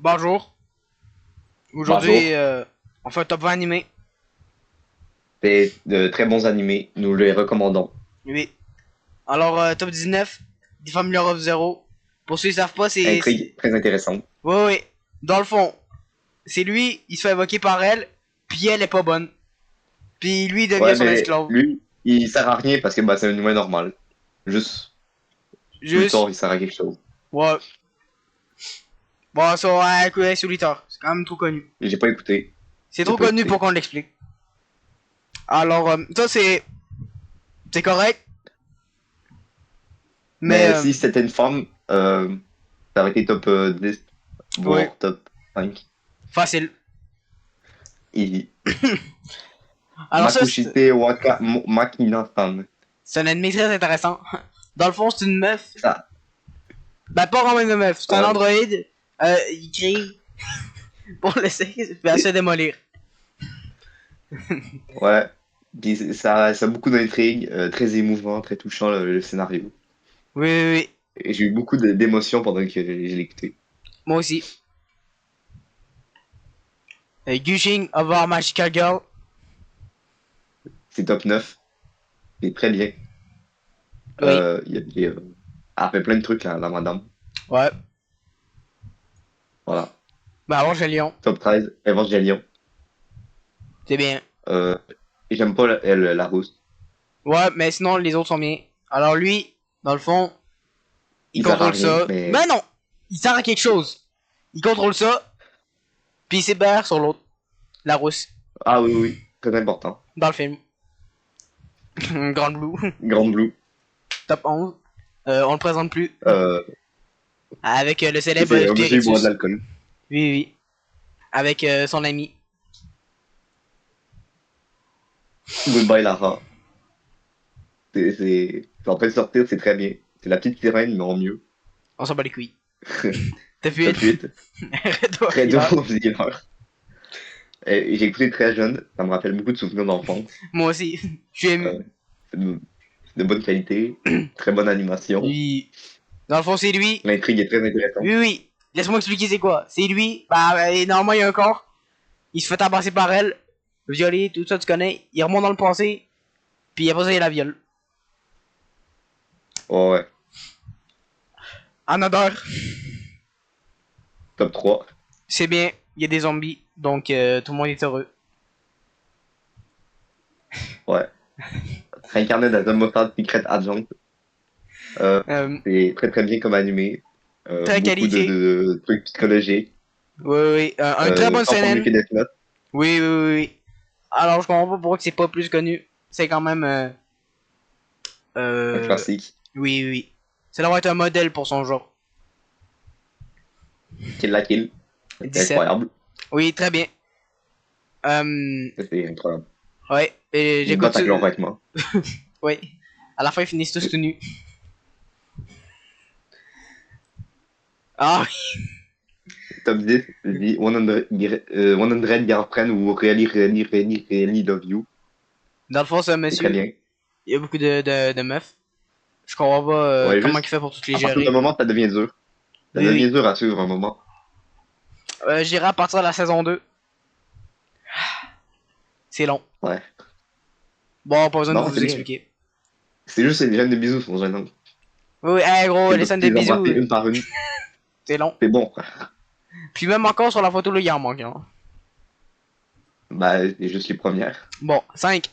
Bonjour. Aujourd'hui, Bonjour, on fait un top 20 animé. c'est de très bons animés, nous les recommandons. Oui. Alors, top 19, The Family of Zero. Pour ceux qui savent pas, Intrigue très intéressante. Oui, oui. Dans le fond, c'est lui, il se fait invoquer par elle, puis elle est pas bonne. Puis lui, il devient Ouais, son mais esclave. lui, il sert à rien parce que bah, c'est un humain normal. Juste, plus Juste, tard, il sert à quelque chose. ouais. Bon, ça, ouais, écoute, solitaire. C'est quand même trop connu. J'ai pas écouté, C'est j'ai trop pas connu pour écouté. qu'on l'explique. Alors, ça, c'est correct. Mais, Mais si c'était une femme, ça aurait été top 10, oui, voire top 5. facile. Easy. Alors ça, Makushite Waka Makina-san. c'est un ennemi très intéressant. Dans le fond, c'est une meuf. Ça, Ben, pas vraiment une meuf, c'est un ouais, androïde. Il crie pour laisser, puis elle se fait démolir. ouais. Puis ça a beaucoup d'intrigue, très émouvant, très touchant le scénario. Oui, oui, oui. Et j'ai eu beaucoup d'émotions pendant que je l'ai écouté. Moi aussi. Gushing Over Magical Girl. C'est top 9. C'est très bien. Oui. Elle fait plein de trucs, la madame. Ouais. Voilà. Ben, alors, j'ai Lion. Top 13, Evangelion. C'est bien. Euh, et j'aime pas la rousse. Ouais, mais sinon, les autres sont bien. Alors, lui, dans le fond, il Il sert à contrôle rien, ça. mais... Ben non! Il sert à quelque chose. Il contrôle ça, puis il s'héberge sur l'autre. La rousse. Ah oui, oui, oui. Très important. Dans le film. Grande Blue. Grande Blue. Top 11. On le présente plus. Euh, Avec le célèbre c'est un monsieur qui boit de Spiritus. l'alcool. Oui, oui, oui. Avec son ami. Goodbye Lara. C'est en train de sortir, c'est très bien. C'est la petite sirène, mais en mieux. On s'en bat les couilles. T'as pu Top être 8. Red Très dur Warrior. pour Healer. Et j'ai écouté très jeune. Ça me rappelle beaucoup de souvenirs d'enfance. Moi aussi. Je suis ému. Euh, c'est de bonne qualité. Très bonne animation. Lui, dans le fond, c'est lui. L'intrigue est très intéressante. Oui, oui. Laisse-moi expliquer c'est quoi. C'est lui. Bah, normalement, il y a un corps. Il se fait tabasser par elle. Violer, tout ça, tu connais. Il remonte dans le passé. Puis après ça, il la viole. Oh, ouais. En odeur. Top 3. C'est bien. Il y a des zombies. Donc, tout le monde est heureux. Ouais. Incarné dans un Mossad Secret Agent. Euh, C'est très très bien comme animé. Très Beaucoup qualité. de trucs psychologiques. Oui, oui, oui. Un très bon Encore mieux CNN. que Death Note. Oui, oui, oui, oui. Alors, je comprends pas pourquoi que c'est pas plus connu. C'est quand même... Un euh, classique. oui, oui, oui. Ça doit être un modèle pour son genre. Kill la Kill. C'est 17. incroyable. Oui, très bien. Euh, C'est incroyable. ouais, et Ils se j'écoute battent ça. avec leurs vêtements. Oui. À la fin, ils finissent tous tout nus. Ah oui. Top 10, je dis 100 Girlfriend ou Really Really Really Really Love You. Dans le fond, c'est un C'est très monsieur. bien. Il y a beaucoup de meufs. Je comprends pas Ouais, comment il juste, fait pour toutes les à partir d'un gérer. moment, ça devient dur. Ça Oui, devient oui. dur à suivre un moment. J'irai à partir de la saison 2. C'est long. Ouais. Bon, pas besoin de Non, c'est vous bien. expliquer. C'est juste les gènes de bisous sont gênants. Oui, oui, hey, gros, Tu les dois scènes de les bisous, embrasser une par une. c'est long. C'est bon. Puis même encore sur la photo, là, il en manque. Hein. Bah, c'est juste les premières. Bon, 5.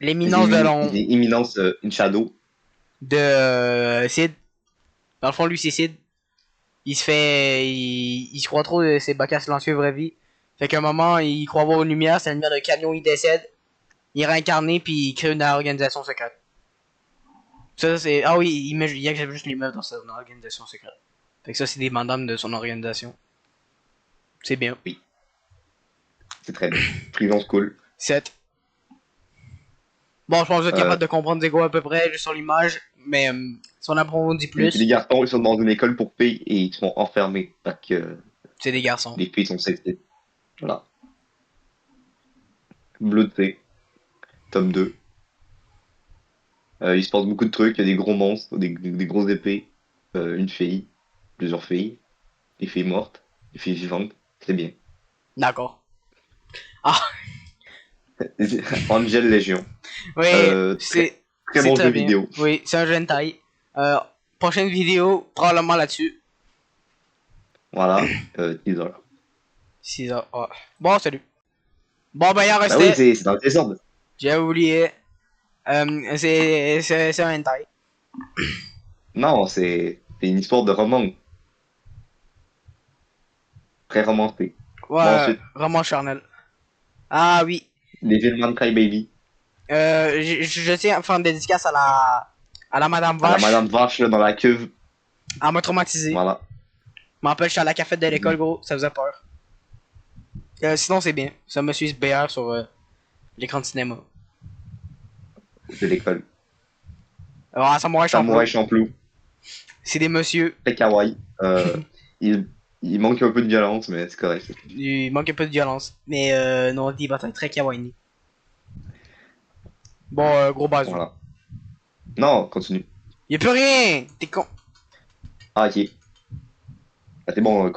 Les, L'éminence de long les imminences in shadow. de Sid. Dans le fond, lui, c'est Sid. Il se fait. Il se croit trop de ses bacs silencieux vraie vie. Fait qu'à un moment, il croit voir une lumière, c'est la lumière d'un camion, il décède. Il est réincarné, puis il crée une organisation secrète. Ça, c'est. Ah oui, il accepte juste les meufs dans son organisation secrète. Fait que ça, c'est des madames de son organisation. C'est bien. Oui, c'est très bien. Prison School. 7. Bon, je pense que vous êtes Euh, capable de comprendre c'est quoi à peu près, juste sur l'image. Mais si on approfondit c'est des plus, garçons, ils sont dans une école pour filles et ils sont enfermés. Parce que c'est des garçons. les filles sont sexy. Voilà. Bleu T, tome 2. Il se passe beaucoup de trucs, il y a des gros monstres, des grosses épées, une fille, plusieurs filles. les filles mortes, les filles vivantes, c'est bien. D'accord. Ah, Angel Legion. oui, Très, très c'est bon jeu très bien. vidéo. Oui, c'est un hentai. Prochaine vidéo, probablement là-dessus. Voilà, teaser. 6 heures. Ah. Bon, salut. Bon, ben, il en Bah oui, restait. c'est dans le désordre. J'ai oublié. C'est un hentai. Non, c'est une histoire de roman. Très romancé. Bon, Ouais, ensuite, vraiment charnel. Ah oui. l'événement de Cry Baby. Je tiens à faire une dédicace à la Madame À la Vache. Madame Vache, là, dans la cuve. Elle m'a traumatisé. Voilà. M'empêche, j'étais à la cafette de l'école, gros. Ça faisait peur. Sinon, c'est bien. Ça me suit BR sur l'écran de cinéma. De l'école. Alors, Samouraï Samouraï Champloo. Champloo. C'est des messieurs. Très kawaii. Il, il manque un peu de violence, mais c'est correct. Il manque un peu de violence. Mais non, des batailles très kawaii. Bon, gros bazou. Voilà. Non, continue. Y'a plus rien! T'es con. Ah, ok. Ah, c'est bon,